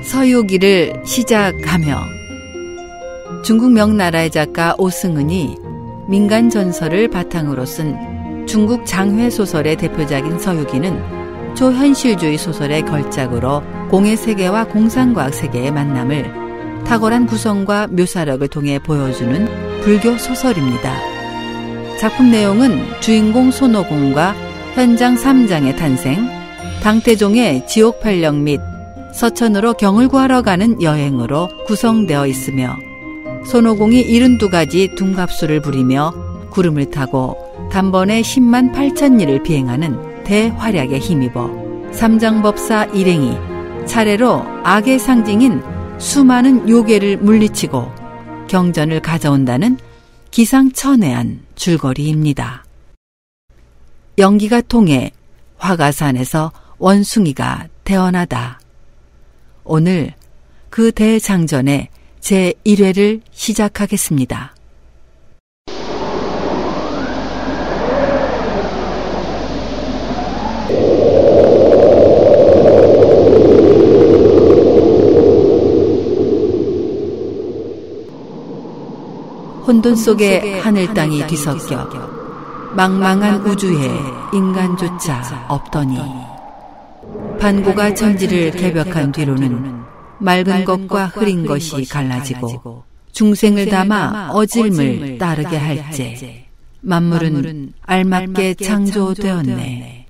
서유기를 시작하며 중국 명나라의 작가 오승은이 민간 전설을 바탕으로 쓴 중국 장회 소설의 대표작인 서유기는 초현실주의 소설의 걸작으로 공예 세계와 공상과학 세계의 만남을 탁월한 구성과 묘사력을 통해 보여주는 불교 소설입니다. 작품 내용은 주인공 손오공과 현장 3장의 탄생, 당태종의 지옥팔령 및 서천으로 경을 구하러 가는 여행으로 구성되어 있으며 손오공이 72가지 둔갑수를 부리며 구름을 타고 단번에 10만 8천 리를 비행하는 대활약에 힘입어 삼장법사 일행이 차례로 악의 상징인 수많은 요괴를 물리치고 경전을 가져온다는 기상천외한 줄거리입니다. 연기가 통해 화가산에서 원숭이가 태어나다. 오늘 그 대장전의 제1회를 시작하겠습니다. 혼돈 속에 하늘 땅이 뒤섞여 망망한 우주에 인간조차 없더니 반고가 천지를 개벽한 뒤로는 맑은 것과 흐린 것이 갈라지고 중생을 담아 어질물 따르게 할제 만물은 알맞게 창조되었네.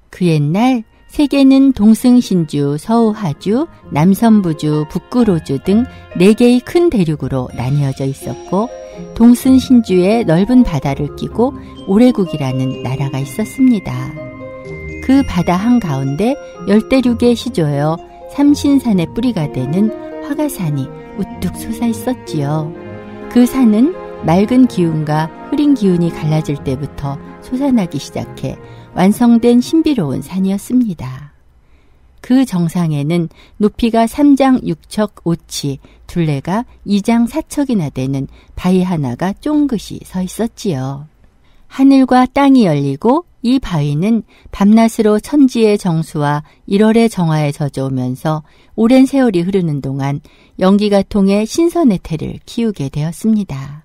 그 옛날 세계는 동승신주, 서우하주, 남선부주, 북구로주 등 4개의 큰 대륙으로 나뉘어져 있었고 동승신주에 넓은 바다를 끼고 오래국이라는 나라가 있었습니다. 그 바다 한가운데 열대륙에 시조여 삼신산의 뿌리가 되는 화가산이 우뚝 솟아 있었지요. 그 산은 맑은 기운과 흐린 기운이 갈라질 때부터 솟아나기 시작해 완성된 신비로운 산이었습니다. 그 정상에는 높이가 3장 6척 5치, 둘레가 2장 4척이나 되는 바위 하나가 쫑긋이 서 있었지요. 하늘과 땅이 열리고 이 바위는 밤낮으로 천지의 정수와 1월의 정화에 젖어오면서 오랜 세월이 흐르는 동안 연기가 통해 신선의 태를 키우게 되었습니다.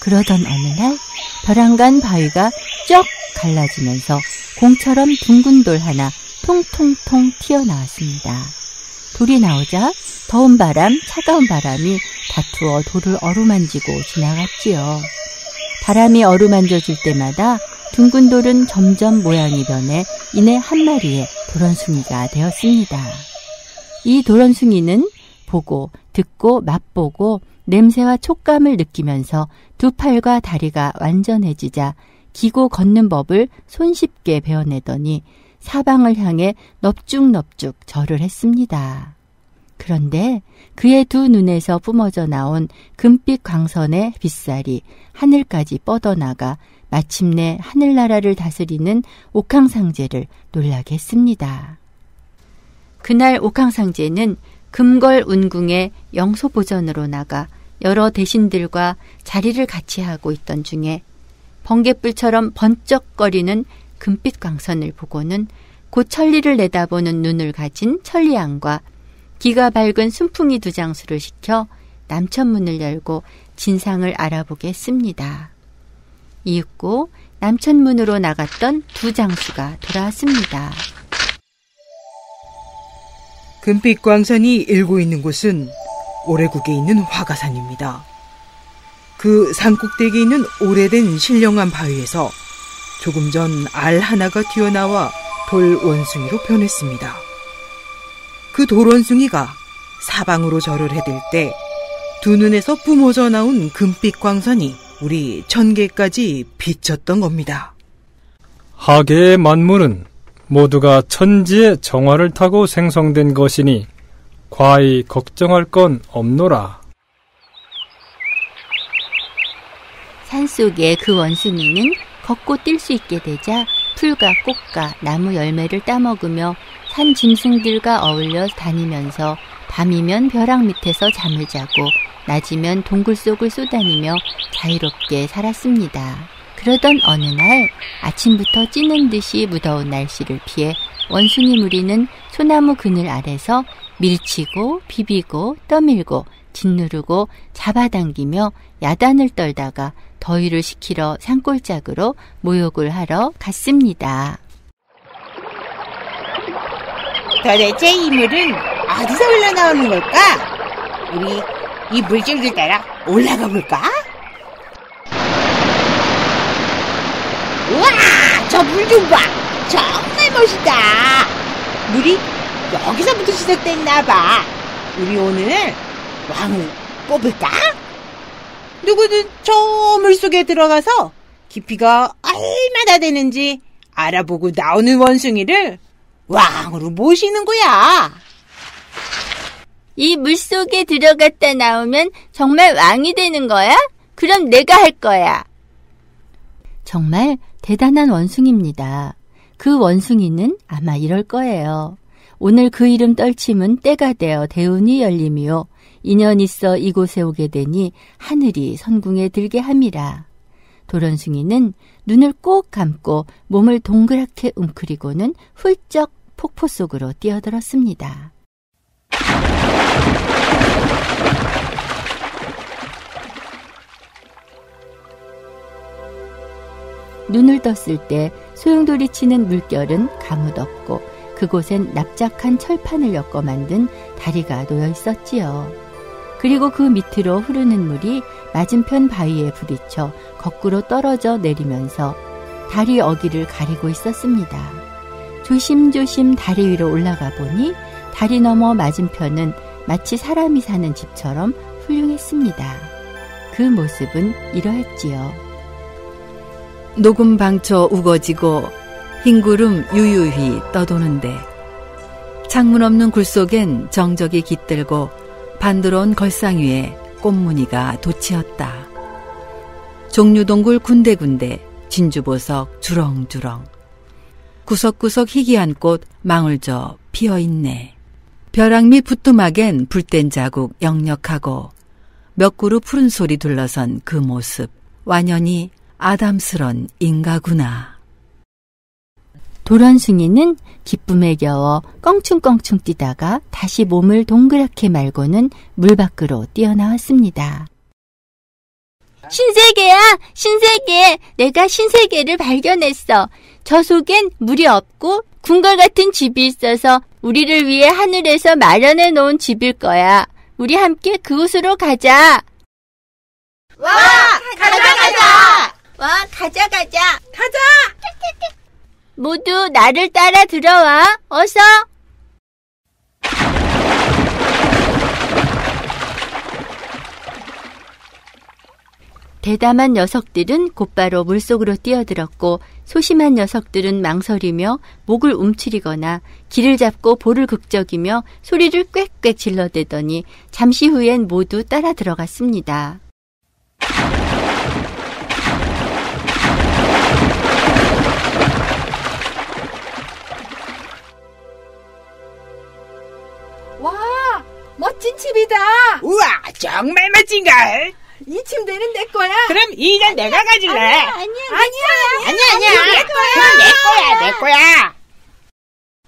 그러던 어느 날 벼랑간 바위가 쩍 갈라지면서 공처럼 둥근 돌 하나 통통통 튀어나왔습니다. 돌이 나오자 더운 바람, 차가운 바람이 다투어 돌을 어루만지고 지나갔지요. 바람이 어루만져줄 때마다 둥근 돌은 점점 모양이 변해 이내 한 마리의 도런숭이가 되었습니다. 이 도런숭이는 보고, 듣고, 맛보고 냄새와 촉감을 느끼면서 두 팔과 다리가 완전해지자 기고 걷는 법을 손쉽게 배워내더니 사방을 향해 넙죽넙죽 절을 했습니다. 그런데 그의 두 눈에서 뿜어져 나온 금빛 광선의 빛살이 하늘까지 뻗어나가 마침내 하늘나라를 다스리는 옥황상제를 놀라게 했습니다. 그날 옥황상제는 금걸운궁에 영소보전으로 나가 여러 대신들과 자리를 같이 하고 있던 중에 번갯불처럼 번쩍거리는 금빛 광선을 보고는 곧 천리를 내다보는 눈을 가진 천리양과 기가 밝은 순풍이 두 장수를 시켜 남천문을 열고 진상을 알아보게 했습니다. 이윽고 남천문으로 나갔던 두 장수가 돌아왔습니다. 금빛 광선이 일고 있는 곳은 오래국에 있는 화가산입니다. 그 산꼭대기에 있는 오래된 신령한 바위에서 조금 전 알 하나가 튀어나와 돌 원숭이로 변했습니다. 그 돌 원숭이가 사방으로 절을 해댈 때 두 눈에서 뿜어져 나온 금빛 광선이 우리 천계까지 비쳤던 겁니다. 하계의 만물은 모두가 천지의 정화를 타고 생성된 것이니 과히 걱정할 건 없노라. 산속의 그 원숭이는 걷고 뛸 수 있게 되자 풀과 꽃과 나무 열매를 따먹으며 산 짐승들과 어울려 다니면서 밤이면 벼락 밑에서 잠을 자고 낮이면 동굴 속을 쏘다니며 자유롭게 살았습니다. 그러던 어느 날 아침부터 찌는 듯이 무더운 날씨를 피해 원숭이 무리는 소나무 그늘 아래서 밀치고 비비고 떠밀고 짓누르고 잡아당기며 야단을 떨다가 더위를 식히러 산골짜기로 모욕을 하러 갔습니다. 도대체 이 물은 어디서 흘러나오는 걸까? 우리 이 물줄기 따라 올라가 볼까? 우와! 저 물 좀 봐! 정말 멋있다! 물이 여기서부터 시작됐나봐. 우리 오늘 왕을 뽑을까? 누구든 저 물속에 들어가서 깊이가 얼마나 되는지 알아보고 나오는 원숭이를 왕으로 모시는 거야. 이 물속에 들어갔다 나오면 정말 왕이 되는 거야? 그럼 내가 할 거야. 정말 대단한 원숭이입니다. 그 원숭이는 아마 이럴 거예요. 오늘 그 이름 떨침은 때가 되어 대운이 열림이요. 인연 있어 이곳에 오게 되니 하늘이 선궁에 들게 함이라. 도런숭이는 눈을 꼭 감고 몸을 동그랗게 웅크리고는 훌쩍 폭포 속으로 뛰어들었습니다. 눈을 떴을 때 소용돌이 치는 물결은 가무덥고 그곳엔 납작한 철판을 엮어 만든 다리가 놓여 있었지요. 그리고 그 밑으로 흐르는 물이 맞은편 바위에 부딪혀 거꾸로 떨어져 내리면서 다리 어기를 가리고 있었습니다. 조심조심 다리 위로 올라가 보니 다리 너머 맞은편은 마치 사람이 사는 집처럼 훌륭했습니다. 그 모습은 이러했지요. 녹음 방초 우거지고 흰 구름 유유히 떠도는데 창문 없는 굴 속엔 정적이 깃들고 반드러운 걸상 위에 꽃무늬가 돋치었다. 종류동굴 군데군데 진주보석 주렁주렁 구석구석 희귀한 꽃 망울져 피어있네. 벼락 밑 부뚜막엔 불뗀 자국 역력하고 몇 그루 푸른 소리 둘러선 그 모습 완연히 아담스런 인가구나. 도런숭이는 기쁨에 겨워 껑충껑충 뛰다가 다시 몸을 동그랗게 말고는 물 밖으로 뛰어나왔습니다. 신세계야! 신세계! 내가 신세계를 발견했어. 저 속엔 물이 없고 궁궐 같은 집이 있어서 우리를 위해 하늘에서 마련해 놓은 집일 거야. 우리 함께 그곳으로 가자. 와! 가자! 와, 가자! 모두 나를 따라 들어와. 어서! 대담한 녀석들은 곧바로 물속으로 뛰어들었고 소심한 녀석들은 망설이며 목을 움츠리거나 길을 잡고 볼을 극적이며 소리를 꽥꽥 질러대더니 잠시 후엔 모두 따라 들어갔습니다. 와, 멋진 집이다. 우와, 정말 멋진걸. 이 침대는 내 거야. 그럼 이건 내가 가질래. 아니야. 그럼 내 거야.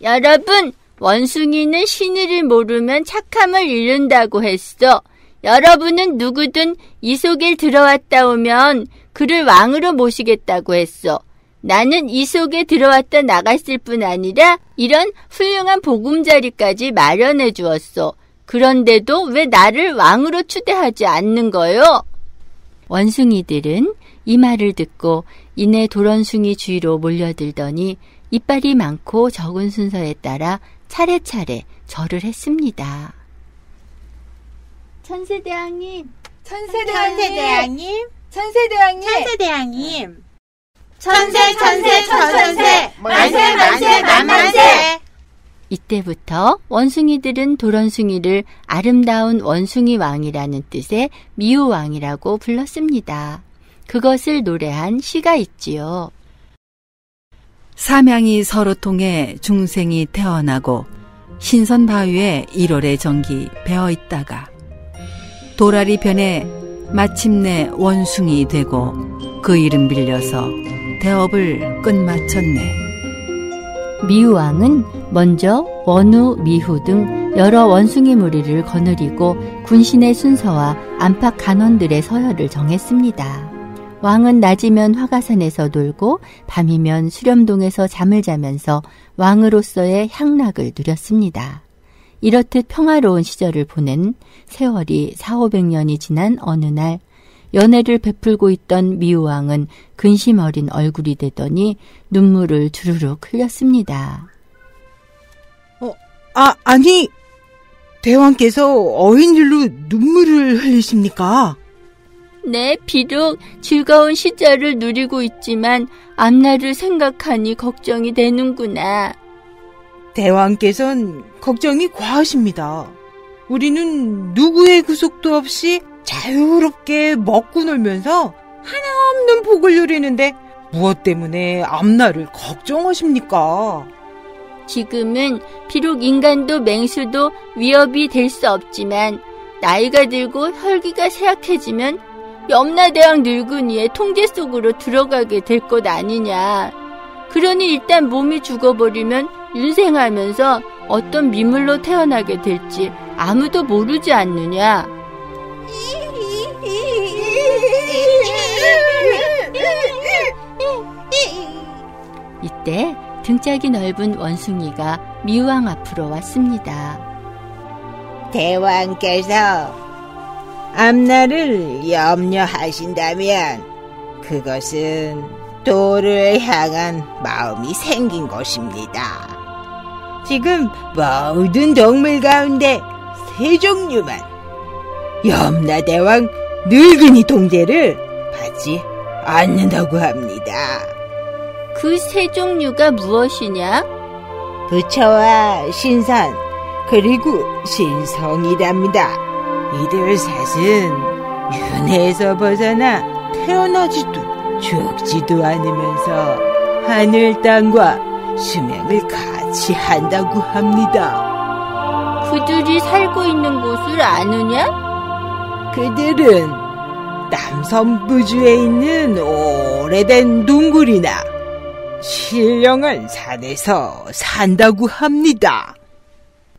여러분, 원숭이는 신의를 모르면 착함을 잃는다고 했어. 여러분은 누구든 이 속에 들어왔다 오면 그를 왕으로 모시겠다고 했어. 나는 이 속에 들어왔다 나갔을 뿐 아니라 이런 훌륭한 보금자리까지 마련해 주었어. 그런데도 왜 나를 왕으로 추대하지 않는 거요? 원숭이들은 이 말을 듣고 이내 도런숭이 주위로 몰려들더니 이빨이 많고 적은 순서에 따라 차례차례 절을 했습니다. 천세대왕님, 천세대왕님, 천세대왕님. 천세대왕님. 천세 천세 만세 만세 만만세. 이때부터 원숭이들은 도런숭이를 아름다운 원숭이 왕이라는 뜻의 미우왕이라고 불렀습니다. 그것을 노래한 시가 있지요. 삼양이 서로 통해 중생이 태어나고 신선 바위에 1월의 정기 배어 있다가 도라리 변에 마침내 원숭이 되고 그 이름 빌려서 대업을 끝마쳤네. 미우왕은 먼저 원우, 미후 등 여러 원숭이 무리를 거느리고 군신의 순서와 안팎 간원들의 서열을 정했습니다. 왕은 낮이면 화가산에서 놀고 밤이면 수렴동에서 잠을 자면서 왕으로서의 향락을 누렸습니다. 이렇듯 평화로운 시절을 보낸 세월이 400~500년이 지난 어느 날 연애를 베풀고 있던 미우왕은 근심 어린 얼굴이 되더니 눈물을 주르륵 흘렸습니다. 아니, 대왕께서 어인일로 눈물을 흘리십니까? 네, 비록 즐거운 시절을 누리고 있지만 앞날을 생각하니 걱정이 되는구나. 대왕께선 걱정이 과하십니다. 우리는 누구의 구속도 없이 자유롭게 먹고 놀면서 하나없는 복을 누리는데 무엇 때문에 앞날을 걱정하십니까? 지금은 비록 인간도 맹수도 위협이 될 수 없지만 나이가 들고 혈기가 쇠약해지면 염라대왕 늙은이의 통제 속으로 들어가게 될 것 아니냐. 그러니 일단 몸이 죽어버리면 윤생하면서 어떤 미물로 태어나게 될지 아무도 모르지 않느냐. 이때 등짝이 넓은 원숭이가 미우왕 앞으로 왔습니다. 대왕께서 앞날을 염려하신다면 그것은 도를 향한 마음이 생긴 것입니다. 지금 모든 동물 가운데 세 종류만 염라대왕 늙은이 통제를 받지 않는다고 합니다. 그 세 종류가 무엇이냐? 부처와 신선 그리고 신성이랍니다. 이들 셋은 윤회에서 벗어나 태어나지도 죽지도 않으면서 하늘 땅과 수명을 같이 한다고 합니다. 그들이 살고 있는 곳을 아느냐? 그들은 남섬부주에 있는 오래된 동굴이나 신령한 산에서 산다고 합니다.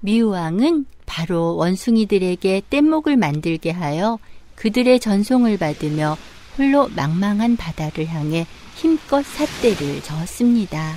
미우왕은 바로 원숭이들에게 뗏목을 만들게 하여 그들의 전송을 받으며 홀로 망망한 바다를 향해 힘껏 삿대를 저었습니다.